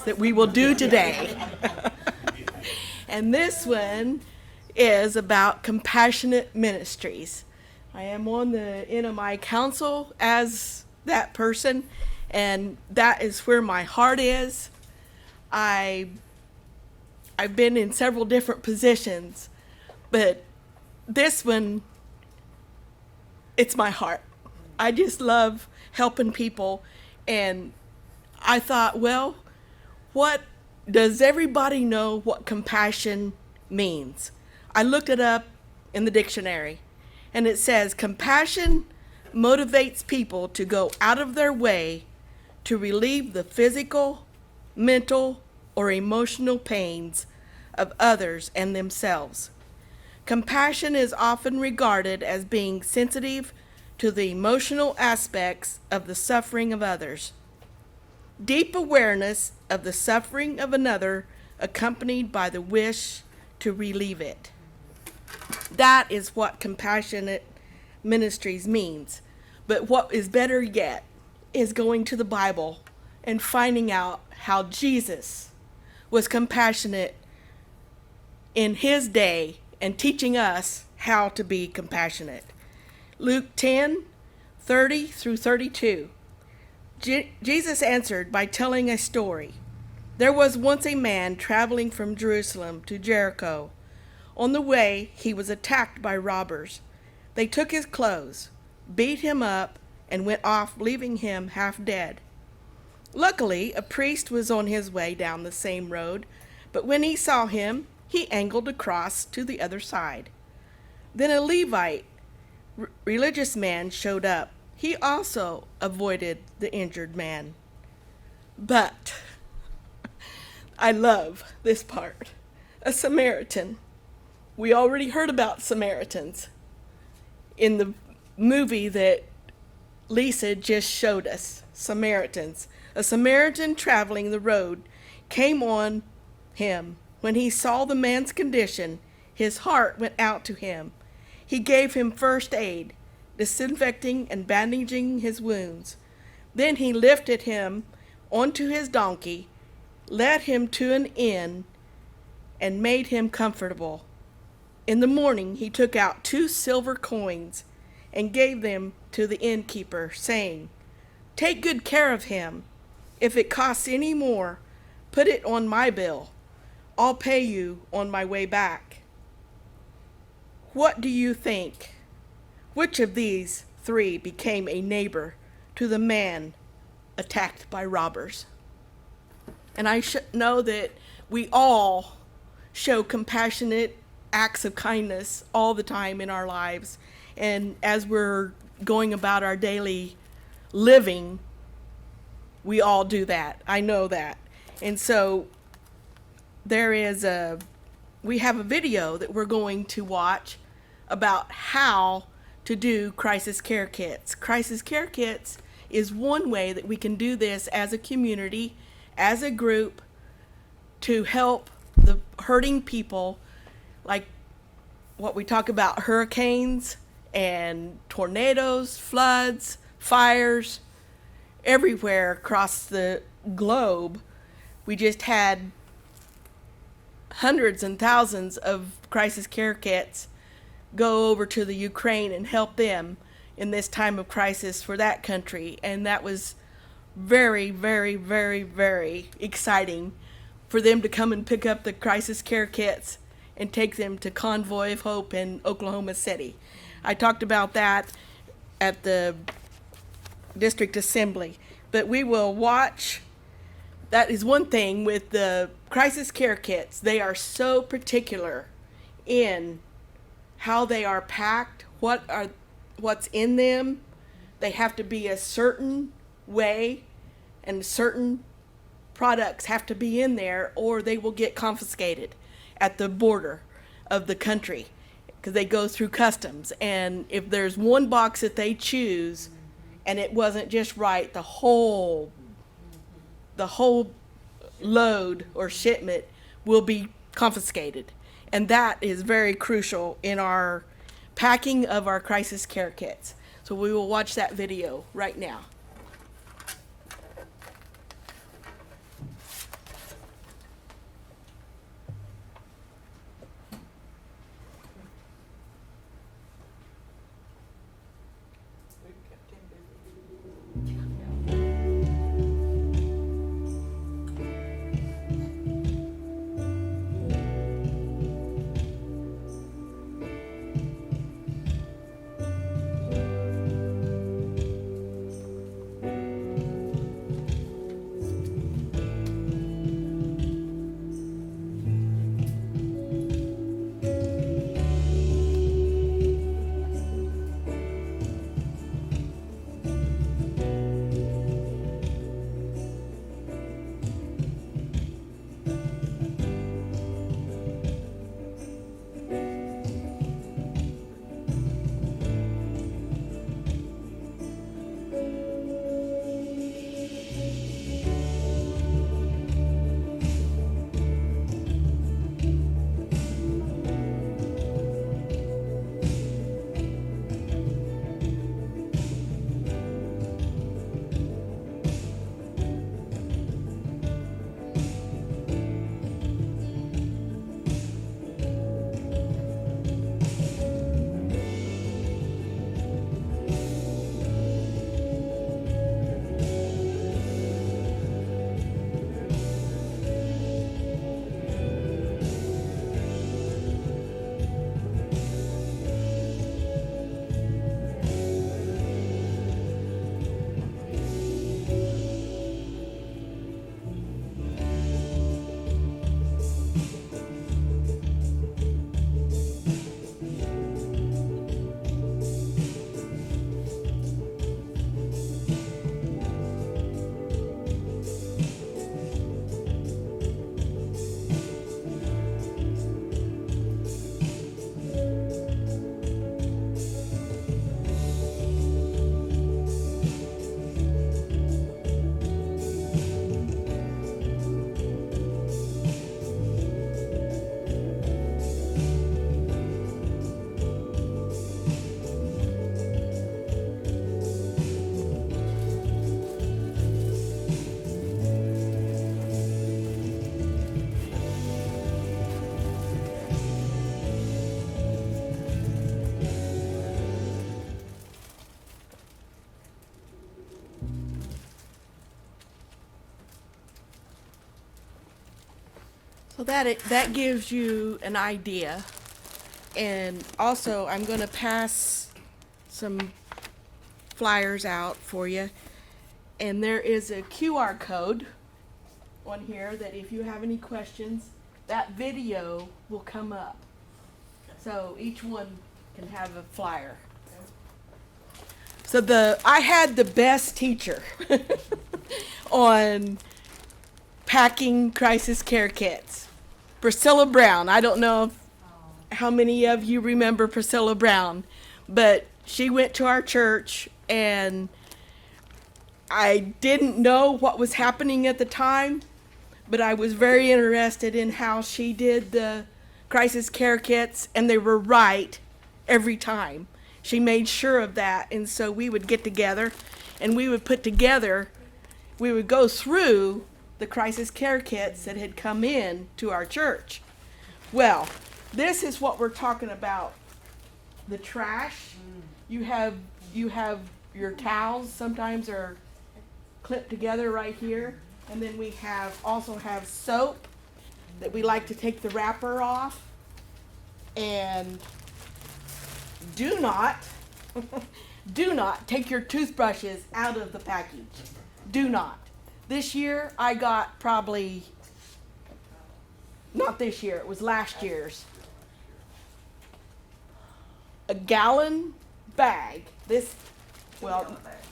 that we will do today. And this one is about compassionate ministries. I am on the NMI council as that person, and that is where my heart is. I've been in several different positions, but this one, it's my heart. I just love helping people, and I thought, well, what does everybody know what compassion means? I looked it up in the dictionary, and it says compassion motivates people to go out of their way to relieve the physical, mental, or emotional pains of others and themselves. Compassion is often regarded as being sensitive to the emotional aspects of the suffering of others. Deep awareness of the suffering of another accompanied by the wish to relieve it. That is what compassionate ministries means. But what is better yet is going to the Bible and finding out how Jesus was compassionate in his day and teaching us how to be compassionate. Luke 10:30 through 32. Jesus answered by telling a story. There was once a man traveling from Jerusalem to Jericho. On the way, he was attacked by robbers. They took his clothes, beat him up, and went off, leaving him half dead. Luckily, a priest was on his way down the same road, but when he saw him, he angled across to the other side. Then a Levite, religious man, showed up. He also avoided the injured man. But I love this part. A Samaritan. We already heard about Samaritans in the movie that Lisa just showed us. Samaritans. A Samaritan traveling the road came on him. When he saw the man's condition, his heart went out to him. He gave him first aid, disinfecting and bandaging his wounds. Then he lifted him onto his donkey, led him to an inn, and made him comfortable. In the morning he took out 2 silver coins and gave them to the innkeeper, saying, "Take good care of him. If it costs any more, put it on my bill. I'll pay you on my way back." What do you think? Which of these 3 became a neighbor to the man attacked by robbers? And I know that we all show compassionate acts of kindness all the time in our lives. And as we're going about our daily living, we all do that. I know that. And so we have a video that we're going to watch about how to do crisis care kits. Crisis care kits is one way that we can do this as a community, as a group, to help the hurting people, like what we talk about, hurricanes and tornadoes, floods, fires, everywhere across the globe. We just had hundreds and thousands of crisis care kits go over to the Ukraine and help them in this time of crisis for that country. And that was very, very, very, very exciting for them to come and pick up the crisis care kits and take them to Convoy of Hope in Oklahoma City. I talked about that at the district assembly, but we will watch. That is one thing with the crisis care kits. They are so particular in how they are packed, what's in them. They have to be a certain way, and certain products have to be in there, or they will get confiscated at the border of the country because they go through customs. And if there's one box that they choose and it wasn't just right, the whole load or shipment will be confiscated. And that is very crucial in our packing of our crisis care kits. So we will watch that video right now. So that gives you an idea. And also, I'm going to pass some flyers out for you. And there is a QR code on here that if you have any questions, that video will come up. So each one can have a flyer. So I had the best teacher on packing crisis care kits. Priscilla Brown. I don't know how many of you remember Priscilla Brown, but she went to our church, and I didn't know what was happening at the time, but I was very interested in how she did the crisis care kits, and they were right every time. She made sure of that, and so we would get together, and we would go through the crisis care kits that had come in to our church. Well, this is what we're talking about. The trash. You have your towels sometimes are clipped together right here. And then we also have soap that we like to take the wrapper off. And do not take your toothbrushes out of the package. Do not. This year I got probably, not this year, it was last year's, a gallon bag,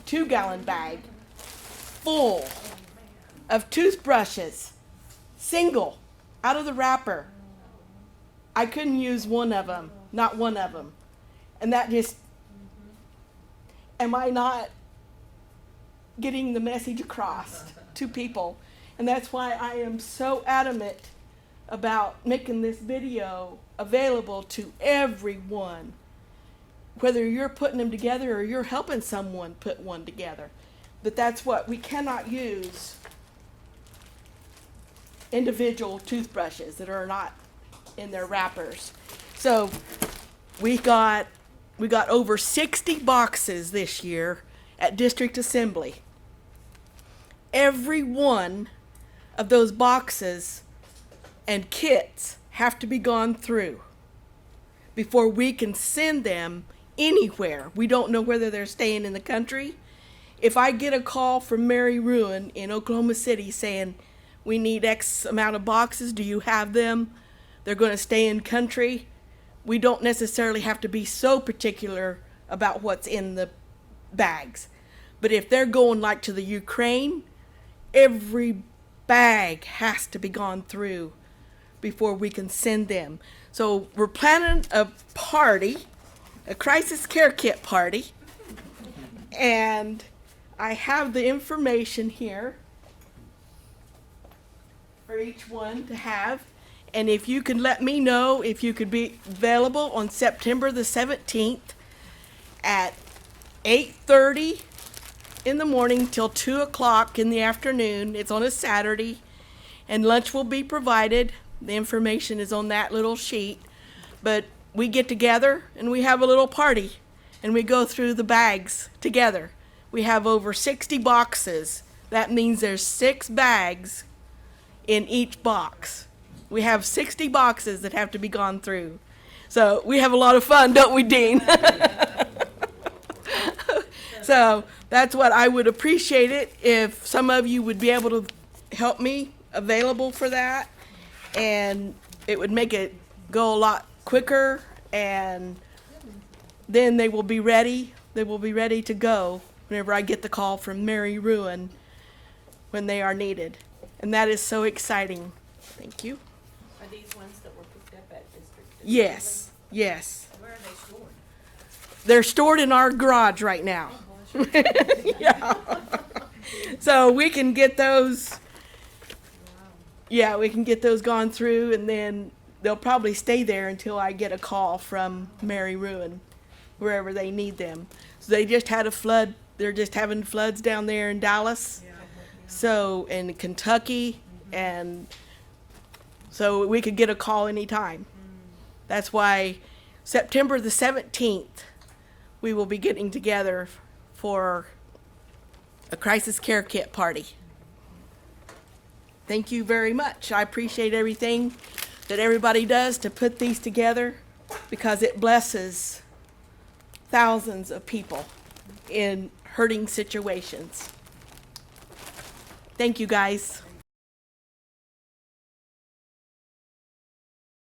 2-gallon bag full of toothbrushes, single, out of the wrapper. I couldn't use one of them, not one of them. And that just, am I not getting the message across to people? And that's why I am so adamant about making this video available to everyone, whether you're putting them together or you're helping someone put one together. But that's what, we cannot use individual toothbrushes that are not in their wrappers. So we got over 60 boxes this year at District Assembly. Every one of those boxes and kits have to be gone through before we can send them anywhere. We don't know whether they're staying in the country. If I get a call from Mary Ruin in Oklahoma City saying, we need X amount of boxes, do you have them? They're going to stay in country. We don't necessarily have to be so particular about what's in the bags. But if they're going like to the Ukraine, every bag has to be gone through before we can send them. So we're planning a party, a crisis care kit party, and I have the information here for each one to have. And if you can let me know if you could be available on September the 17th at 8:30 in the morning till 2 o'clock in the afternoon. It's on a Saturday, and lunch will be provided. The information is on that little sheet. But we get together and we have a little party, and we go through the bags together. We have over 60 boxes. That means there's 6 bags in each box. We have 60 boxes that have to be gone through. So we have a lot of fun, don't we, Dean? So that's what I would appreciate it if some of you would be able to help me available for that. And it would make it go a lot quicker, and then they will be ready. They will be ready to go whenever I get the call from Mary Ruin when they are needed. And that is so exciting. Thank you. Are these ones that were picked up at District? Yes, yes. Where are they stored? They're stored in our garage right now. Yeah. So we can get those. Yeah, we can get those gone through, and then they'll probably stay there until I get a call from Mary Ruin, wherever they need them. So they just had a flood. They're just having floods down there in Dallas. So in Kentucky, and so we could get a call anytime. That's why September the 17th, we will be getting together for a crisis care kit party. Thank you very much. I appreciate everything that everybody does to put these together because it blesses thousands of people in hurting situations. Thank you, guys.